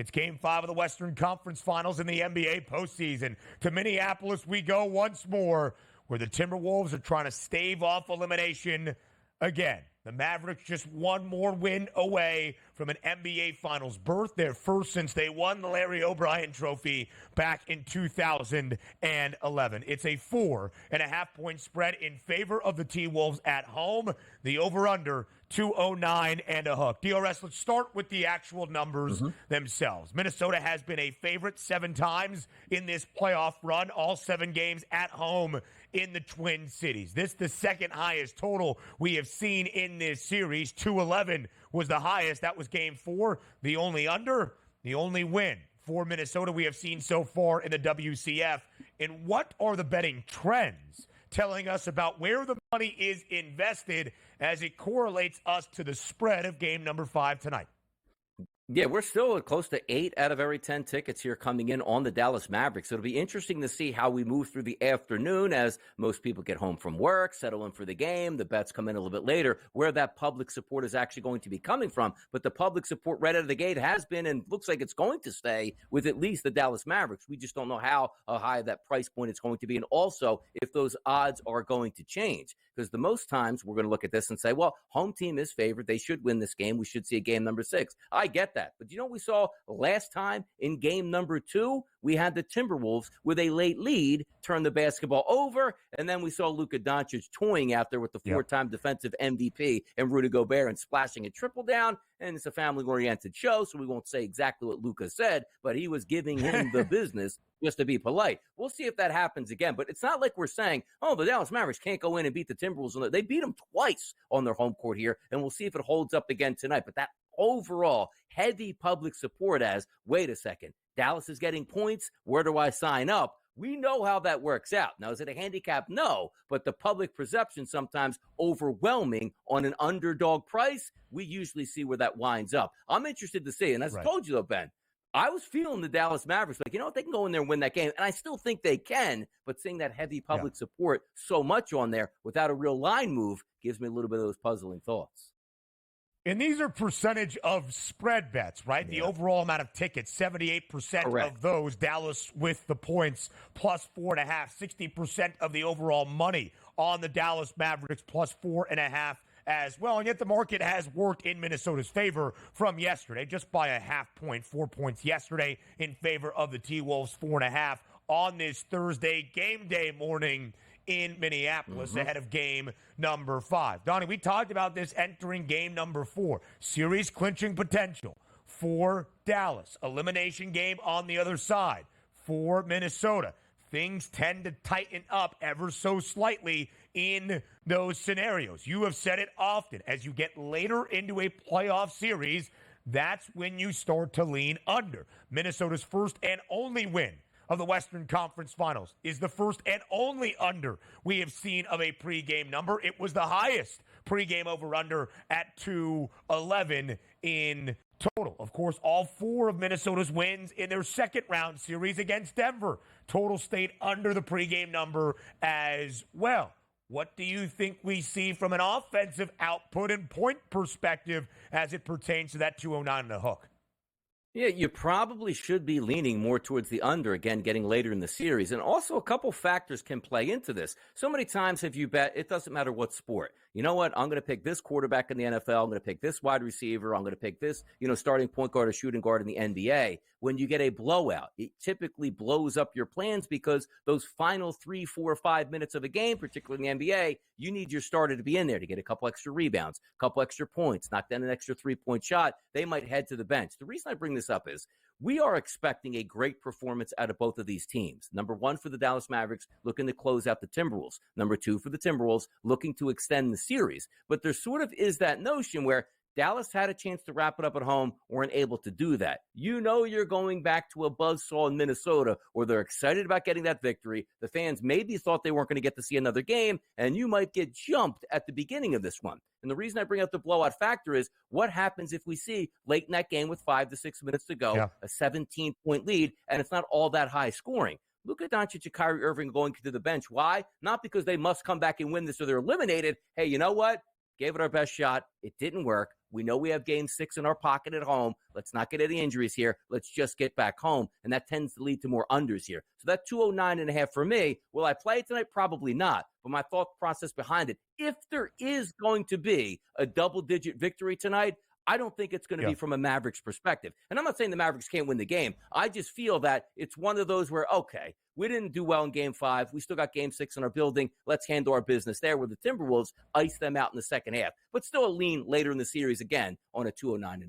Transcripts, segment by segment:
It's Game 5 of the Western Conference Finals in the NBA postseason. To Minneapolis we go once more, where the Timberwolves are trying to stave off elimination again. The Mavericks just one more win away from an NBA Finals berth, their first since they won the Larry O'Brien Trophy back in 2011. It's a 4.5-point spread in favor of the T-Wolves at home. The over-under, 209 and a hook. DRS, let's start with the actual numbers themselves. Minnesota has been a favorite 7 times in this playoff run, all 7 games at home in the Twin Cities. This the second highest total we have seen in this series. 211 was the highest. That was Game 4. The only under, the only win for Minnesota we have seen so far in the WCF. And what are the betting trends telling us about where the money is invested as it correlates us to the spread of game number 5 tonight? Yeah, we're still at close to 8 out of every 10 tickets here coming in on the Dallas Mavericks. So it'll be interesting to see how we move through the afternoon as most people get home from work, settle in for the game. The bets come in a little bit later, where that public support is actually going to be coming from. But the public support right out of the gate has been and looks like it's going to stay with at least the Dallas Mavericks. We just don't know how high that price point is going to be, and also if those odds are going to change. Because the most times we're going to look at this and say, well, home team is favored. They should win this game. We should see a game number 6. I get that. But you know what we saw last time in game number 2? We had the Timberwolves with a late lead turn the basketball over, and then we saw Luka Dončić toying out there with the 4-time defensive MVP and Rudy Gobert and splashing a triple down. And it's a family-oriented show, so we won't say exactly what Luka said, but he was giving him the business just to be polite. We'll see if that happens again, but it's not like we're saying, oh, the Dallas Mavericks can't go in and beat the Timberwolves. They beat them twice on their home court here, and we'll see if it holds up again tonight. But that overall heavy public support as, wait a second, Dallas is getting points. Where do I sign up? We know how that works out. Now, is it a handicap? No, but the public perception sometimes overwhelming on an underdog price. We usually see where that winds up. I'm interested to see, and as I told you though, Ben, I was feeling the Dallas Mavericks like, you know what, they can go in there and win that game, and I still think they can, but seeing that heavy public support so much on there without a real line move gives me a little bit of those puzzling thoughts. And these are percentage of spread bets, right? The overall amount of tickets, 78% of those, Dallas with the points, plus 4.5. 60% of the overall money on the Dallas Mavericks, plus 4.5 as well. And yet the market has worked in Minnesota's favor from yesterday, just by a half point, 4 points yesterday in favor of the T-Wolves, 4.5 on this Thursday game day morning in Minneapolis ahead of game number 5. Donnie, we talked about this entering game number 4. Series clinching potential for Dallas. Elimination game on the other side for Minnesota. Things tend to tighten up ever so slightly in those scenarios. You have said it often. As you get later into a playoff series, that's when you start to lean under. Minnesota's first and only win of the Western Conference Finals is the first and only under we have seen of a pregame number. It was the highest pregame over-under at 211 in total. Of course, all 4 of Minnesota's wins in their second round series against Denver total stayed under the pregame number as well. What do you think we see from an offensive output and point perspective as it pertains to that 209 and a hook? Yeah, you probably should be leaning more towards the under, again, getting later in the series. And also a couple factors can play into this. So many times have you bet, it doesn't matter what sport. You know what? I'm going to pick this quarterback in the NFL. I'm going to pick this wide receiver. I'm going to pick this, starting point guard or shooting guard in the NBA. When you get a blowout, it typically blows up your plans because those final 3, 4, 5 minutes of a game, particularly in the NBA, you need your starter to be in there to get a couple extra rebounds, a couple extra points, knock down an extra 3-point shot. They might head to the bench. The reason I bring this up is we are expecting a great performance out of both of these teams. Number 1 for the Dallas Mavericks, looking to close out the Timberwolves. Number 2 for the Timberwolves, looking to extend the series. But there sort of is that notion where Dallas had a chance to wrap it up at home, weren't able to do that. You're going back to a buzzsaw in Minnesota where they're excited about getting that victory. The fans maybe thought they weren't going to get to see another game, and you might get jumped at the beginning of this one. And the reason I bring up the blowout factor is what happens if we see late in that game with 5 to 6 minutes to go, a 17-point lead, and it's not all that high scoring. Luka Dončić and Kyrie Irving going to the bench. Why? Not because they must come back and win this or they're eliminated. Hey, you know what? gave it our best shot. It didn't work. We know we have game 6 in our pocket at home. Let's not get any injuries here. Let's just get back home. And that tends to lead to more unders here. So that 209.5 for me, will I play it tonight? Probably not. But my thought process behind it, if there is going to be a double-digit victory tonight, I don't think it's going to be from a Mavericks perspective. And I'm not saying the Mavericks can't win the game. I just feel that it's one of those where, okay, we didn't do well in game 5. We still got game 6 in our building. Let's handle our business there, where the Timberwolves ice them out in the second half. But still a lean later in the series again on a 209.5.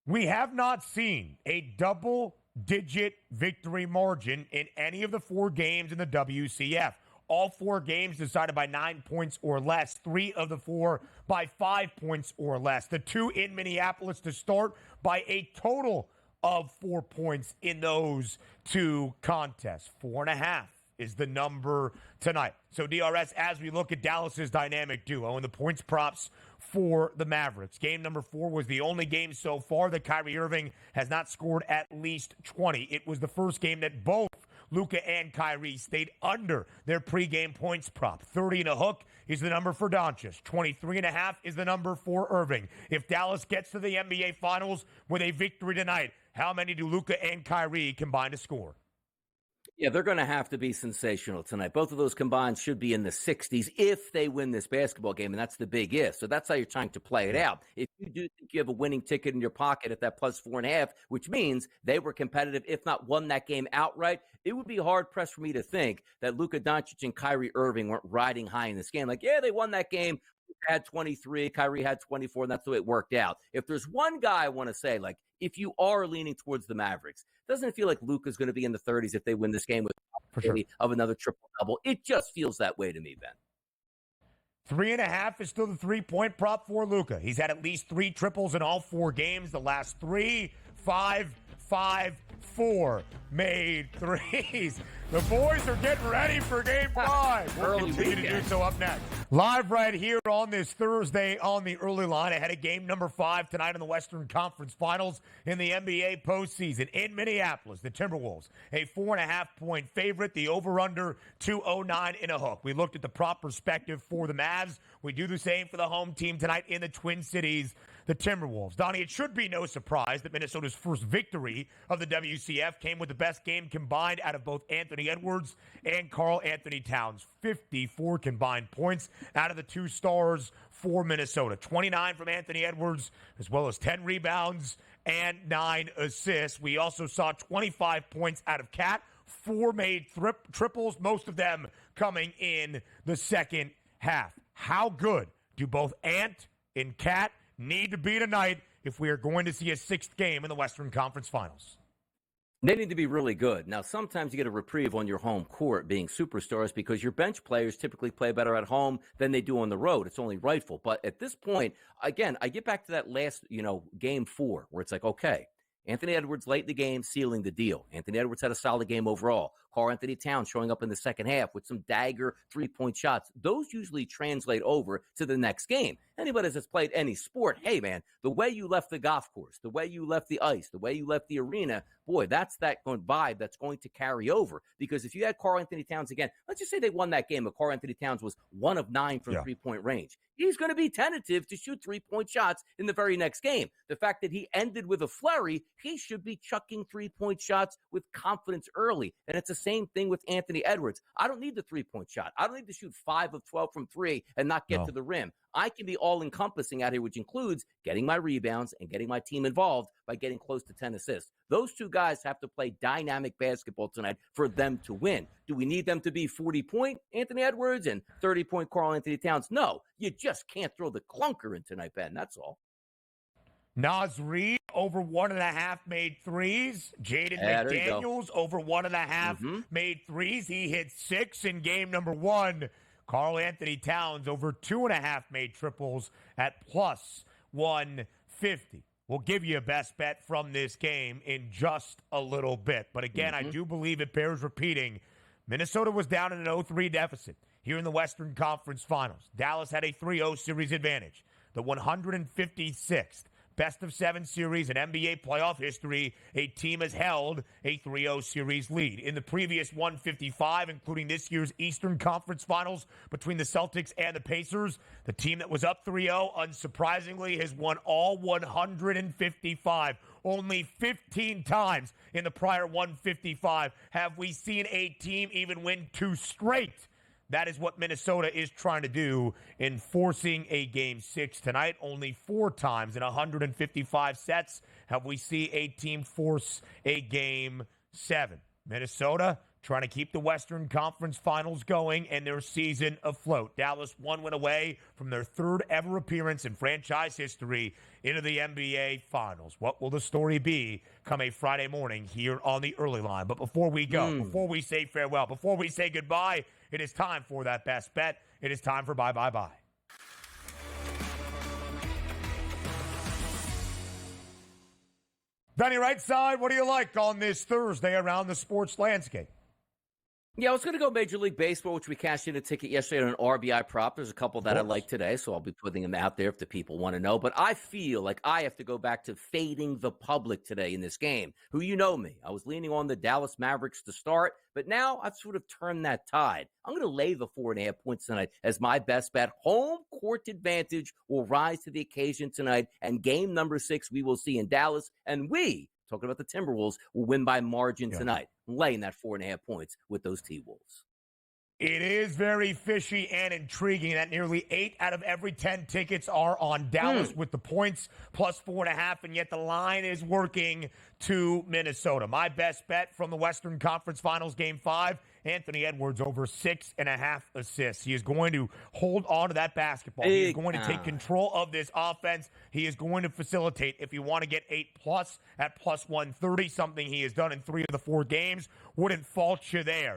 We have not seen a double-digit victory margin in any of the 4 games in the WCF. All 4 games decided by 9 points or less. 3 of the 4 by 5 points or less. The 2 in Minneapolis to start by a total of 4 points in those 2 contests. 4.5 is the number tonight. So DRS, as we look at Dallas's dynamic duo and the points props for the Mavericks. Game number 4 was the only game so far that Kyrie Irving has not scored at least 20. It was the first game that both Luka and Kyrie stayed under their pregame points prop. 30 and a hook is the number for Dončić. 23.5 is the number for Irving. If Dallas gets to the NBA Finals with a victory tonight, how many do Luka and Kyrie combine to score? Yeah, they're going to have to be sensational tonight. Both of those combined should be in the 60s if they win this basketball game, and that's the big if. So that's how you're trying to play it out. If you do think you have a winning ticket in your pocket at that plus 4.5, which means they were competitive, if not won that game outright, it would be hard-pressed for me to think that Luka Dončić and Kyrie Irving weren't riding high in this game. Like, yeah, they won that game. Had 23, Kyrie had 24, and that's the way it worked out. If there's one guy I want to say, like, if you are leaning towards the Mavericks, doesn't it feel like Luka's going to be in the 30s if they win this game with of another triple-double? It just feels that way to me, Ben. 3.5 is still the 3-point prop for Luka. He's had at least 3 triples in all 4 games. The last 3, 5, 4 made threes. The boys are getting ready for game 5. We'll continue to do so up next. Live right here on this Thursday on the early line ahead of game number 5 tonight in the Western Conference Finals in the NBA postseason in Minneapolis. The Timberwolves, a 4.5-point favorite. The over-under 209 in a hook. We looked at the prop perspective for the Mavs. We do the same for the home team tonight in the Twin Cities, the Timberwolves. Donnie, it should be no surprise that Minnesota's first victory of the WCF came with the best game combined out of both Anthony Edwards and Karl-Anthony Towns. 54 combined points out of the 2 stars for Minnesota. 29 from Anthony Edwards, as well as 10 rebounds and 9 assists. We also saw 25 points out of Cat. 4 made triples, most of them coming in the second half. How good do both Ant and Cat need to be tonight if we are going to see a 6th game in the Western Conference Finals? They need to be really good. Now, sometimes you get a reprieve on your home court being superstars because your bench players typically play better at home than they do on the road. It's only rightful. But at this point, again, I get back to that last, game 4 where it's like, okay, Anthony Edwards late in the game, sealing the deal. Anthony Edwards had a solid game overall. Karl-Anthony Towns showing up in the second half with some dagger 3-point shots. Those usually translate over to the next game. Anybody that's played any sport, hey, man, the way you left the golf course, the way you left the ice, the way you left the arena, boy, that's that vibe that's going to carry over. Because if you had Karl-Anthony Towns again, let's just say they won that game, and Karl-Anthony Towns was 1 of 9 from 3-point range. He's going to be tentative to shoot 3-point shots in the very next game. The fact that he ended with a flurry, he should be chucking 3-point shots with confidence early. And it's the same thing with Anthony Edwards. I don't need the 3-point shot. I don't need to shoot 5 of 12 from 3 and not get to the rim. I can be all-encompassing out here, which includes getting my rebounds and getting my team involved by getting close to 10 assists. Those 2 guys have to play dynamic basketball tonight for them to win. Do we need them to be 40-point Anthony Edwards and 30-point Karl-Anthony Towns? No, you just can't throw the clunker in tonight, Ben. That's all. Naz Reid over 1.5 made threes. Jaden McDaniels over 1.5 made threes. He hit 6 in game number 1. Karl-Anthony Towns over 2.5 made triples at plus 150. We'll give you a best bet from this game in just a little bit. But again, I do believe it bears repeating. Minnesota was down in an 0-3 deficit here in the Western Conference Finals. Dallas had a 3-0 series advantage. The 156th best-of-7 series in NBA playoff history, a team has held a 3-0 series lead. In the previous 155, including this year's Eastern Conference Finals between the Celtics and the Pacers, the team that was up 3-0, unsurprisingly, has won all 155. Only 15 times in the prior 155 have we seen a team even win 2 straight. That is what Minnesota is trying to do in forcing a Game 6 tonight. Only 4 times in 155 sets have we seen a team force a Game 7. Minnesota trying to keep the Western Conference Finals going and their season afloat. Dallas 1 win away from their 3rd ever appearance in franchise history into the NBA Finals. What will the story be come a Friday morning here on the Early Line? But before we go, before we say farewell, before we say goodbye, it is time for that best bet. It is time for bye, bye, bye. Benny Rightside, what do you like on this Thursday around the sports landscape? Yeah, I was going to go Major League Baseball, which we cashed in a ticket yesterday on an RBI prop. There's a couple that I like today, so I'll be putting them out there if the people want to know. But I feel like I have to go back to fading the public today in this game. Who you know me. I was leaning on the Dallas Mavericks to start, but now I've sort of turned that tide. I'm going to lay the 4.5 points tonight as my best bet. Home court advantage will rise to the occasion tonight, and game number 6 we will see in Dallas, and we, talking about the Timberwolves, will win by margin tonight. I'm laying that 4.5 points with those T-Wolves. It is very fishy and intriguing that nearly 8 out of every 10 tickets are on Dallas with the points plus 4.5, and yet the line is working to Minnesota. My best bet from the Western Conference Finals Game 5, Anthony Edwards over 6.5 assists. He is going to hold on to that basketball. He is going to take control of this offense. He is going to facilitate. If you want to get 8+ at plus 130, something he has done in 3 of the 4 games, wouldn't fault you there.